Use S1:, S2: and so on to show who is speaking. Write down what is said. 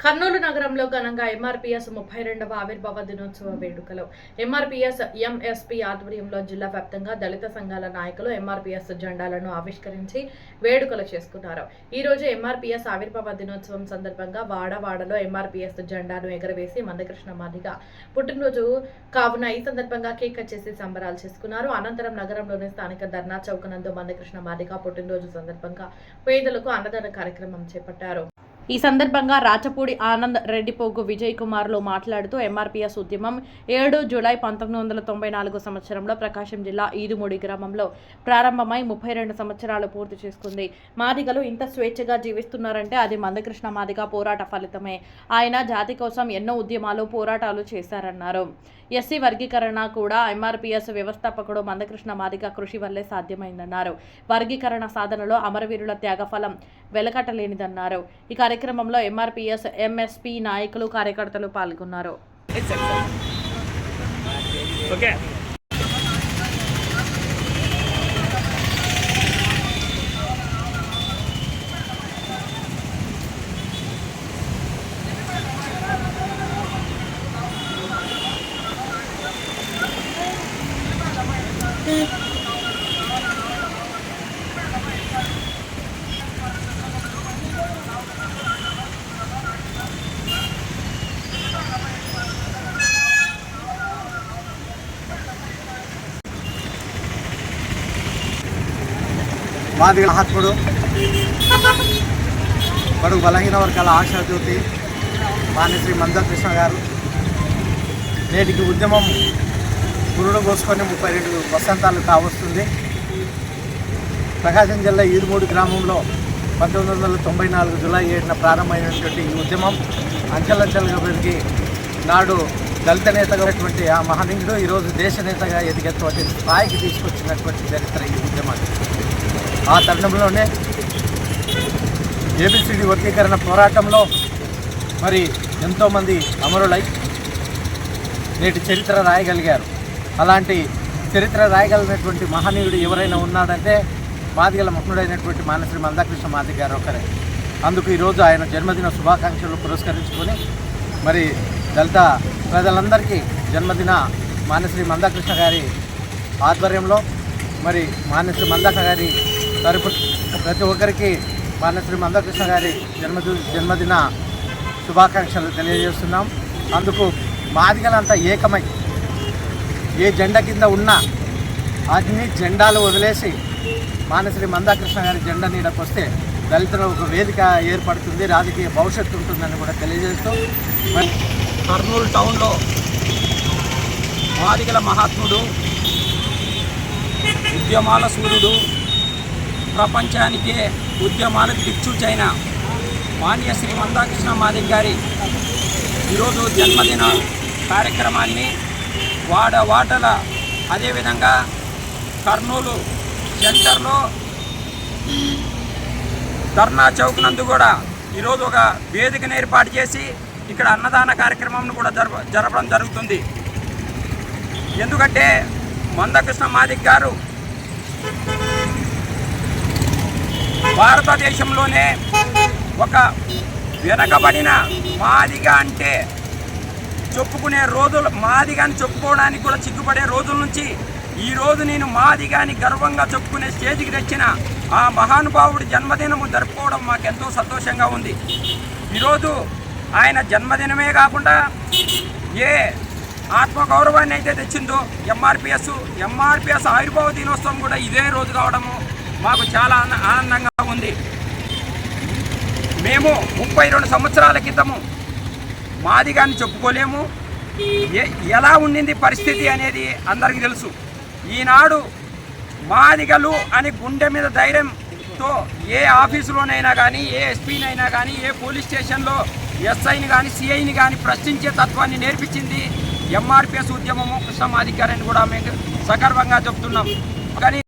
S1: కర్నూలు నగరంలో ఘనంగా ఎంఆర్పీఎస్ 32వ ఆవిర్భావ దినోత్సవ వేడుకలు ఎంఆర్పీఎస్ ఎంఎస్పీ ఆధ్వర్యంలో జిల్లా వ్యాప్తంగా దళిత సంఘాల నాయకులు ఎంఆర్పీఎస్ జెండాలను ఆవిష్కరించి వేడుకలు చేసుకున్నారు. ఈ రోజు ఎంఆర్పీఎస్ ఆవిర్భావ దినోత్సవం సందర్భంగా వాడవాడలో ఎంఆర్పీఎస్ జెండాను ఎగరవేసి మందకృష్ణ మాదిగ పుట్టినరోజు కావున ఈ సందర్భంగా కేక్ కట్ చేసి సంబరాలు చేసుకున్నారు. అనంతరం నగరంలోని స్థానిక ధర్నా చౌక్ నందు మందకృష్ణ మాదిగ పుట్టినరోజు సందర్భంగా పేదలకు అన్నదాన కార్యక్రమం చేపట్టారు. ఈ సందర్భంగా రాచపూడి ఆనంద్ రెడ్డిపోగు విజయ్ కుమార్లు మాట్లాడుతూ ఎంఆర్పీఎస్ ఉద్యమం 7 జూలై 1994 సంవత్సరంలో ప్రకాశం జిల్లా ఈదుమూడి గ్రామంలో ప్రారంభమై 32 సంవత్సరాలు పూర్తి చేసుకుంది. మాదిగలు ఇంత స్వేచ్ఛగా జీవిస్తున్నారంటే అది మందకృష్ణ మాదిగ పోరాట ఫలితమే. ఆయన జాతి కోసం ఎన్నో ఉద్యమాలు పోరాటాలు చేశారన్నారు. ఎస్సీ వర్గీకరణ కూడా ఎంఆర్పీఎస్ వ్యవస్థాపకుడు మందకృష్ణ మాదిగ కృషి వల్లే సాధ్యమైందన్నారు. వర్గీకరణ సాధనలో అమరవీరుల త్యాగఫలం వెలకట్టలేనిదన్నారు. ఈ కార్యక్రమంలో ఎంఆర్పీఎస్ ఎంఎస్పీ నాయకులు కార్యకర్తలు పాల్గొన్నారు.
S2: మాదిగ మహాత్ముడు, బడుగు బలహీన వర్గాల ఆశాజ్యోతి మాన్యశ్రీ మందకృష్ణ గారు నేటికి ఉద్యమం పురుడు కోసుకొని 32 వసంతాలు కావస్తుంది. ప్రకాశం జిల్లా ఈదుమూడి గ్రామంలో 1994 జూలై 7న ప్రారంభమైనటువంటి ఈ ఉద్యమం అంచెలంచెలుగా పెరిగి నాడు దళిత నేతగా ఉన్నటువంటి ఆ మహనీయుడు ఈరోజు దేశ నేతగా ఎదిగేటువంటి స్థాయికి తీసుకొచ్చినటువంటి చరిత్ర ఈ ఉద్యమాన్ని. ఆ తరుణంలోనే ఏబిసిడి వర్గీకరణ పోరాటంలో మరి ఎంతోమంది అమరులై నేటి చరిత్ర రాయగలిగారు. అలాంటి చరిత్ర రాయగలిగినటువంటి మహనీయుడు ఎవరైనా ఉన్నాడంటే మాదిగల మహనుడైనటువంటి మాన్యశ్రీ మందకృష్ణ మాదిగ గారు ఒకరే. అందుకు ఈరోజు ఆయన జన్మదిన శుభాకాంక్షలు పురస్కరించుకొని మరి దళిత ప్రజలందరికీ జన్మదిన మాన్యశ్రీ మందకృష్ణ గారి ఆధ్వర్యంలో మరి మాన్యశ్రీ మందకృష్ణ గారి తరపు ప్రతి ఒక్కరికి మాన్యశ్రీ మందకృష్ణ గారి జన్మదిన శుభాకాంక్షలు తెలియజేస్తున్నాం. అందుకు మాదిగలంతా ఏకమై ఏ జెండా కింద ఉన్నా అన్ని జెండాలు వదిలేసి మాన్యశ్రీ మందకృష్ణ గారి జెండా నీడకు వస్తే దళితులకు ఒక వేదిక ఏర్పడుతుంది, రాజకీయ భవిష్యత్తు ఉంటుందని కూడా తెలియజేస్తూ మరి
S3: కర్నూలు టౌన్లో మాదిగల మహాత్ముడు, ఉద్యమాల సూర్యుడు, ప్రపంచానికే ఉద్యమాలకు దిక్సూచైన మాన్యశ్రీ మందకృష్ణ మాదిగ గారి ఈరోజు జన్మదిన కార్యక్రమాన్ని వాడవాటల అదేవిధంగా కర్నూలు సెంటర్లో ధర్నా చౌక్ నందు కూడా ఈరోజు ఒక వేదికను ఏర్పాటు చేసి ఇక్కడ అన్నదాన కార్యక్రమం కూడా జరపడం జరుగుతుంది. ఎందుకంటే మందకృష్ణ మాదిగ గారు భారతదేశంలోనే ఒక వెనకబడిన మాదిగ అంటే చెప్పుకునే రోజులు, మాదిగాని చెప్పుకోవడానికి కూడా సిగ్గుపడే రోజుల నుంచి ఈరోజు నేను మాదిగాని గర్వంగా చెప్పుకునే స్టేజ్కి తెచ్చిన ఆ మహానుభావుడి జన్మదినము జరుపుకోవడం మాకెంతో సంతోషంగా ఉంది. ఈరోజు ఆయన జన్మదినమే కాకుండా ఏ ఆత్మగౌరవాన్ని అయితే తెచ్చిందో ఎంఆర్పీఎస్ ఆవిర్భావ దినోత్సవం కూడా ఇదే రోజు కావడము మాకు చాలా ఆనందంగా ఉంది. మేము 32 సంవత్సరాల క్రితము మాదిగాని చెప్పుకోలేము. ఎలా ఉండింది పరిస్థితి అనేది అందరికీ తెలుసు. ఈనాడు మాదిగలు అని గుండె మీద ధైర్యంతో ఏ ఆఫీసులోనైనా కానీ, ఏ ఎస్పీనైనా కానీ, ఏ పోలీస్ స్టేషన్లో ఎస్ఐని కానీ, సిఐని కానీ ప్రశ్నించే తత్వాన్ని నేర్పించింది ఎంఆర్పీఎస్ ఉద్యమము కృష్ణ మాదిగ గారని కూడా మేము సగర్వంగా చెప్తున్నాం. కానీ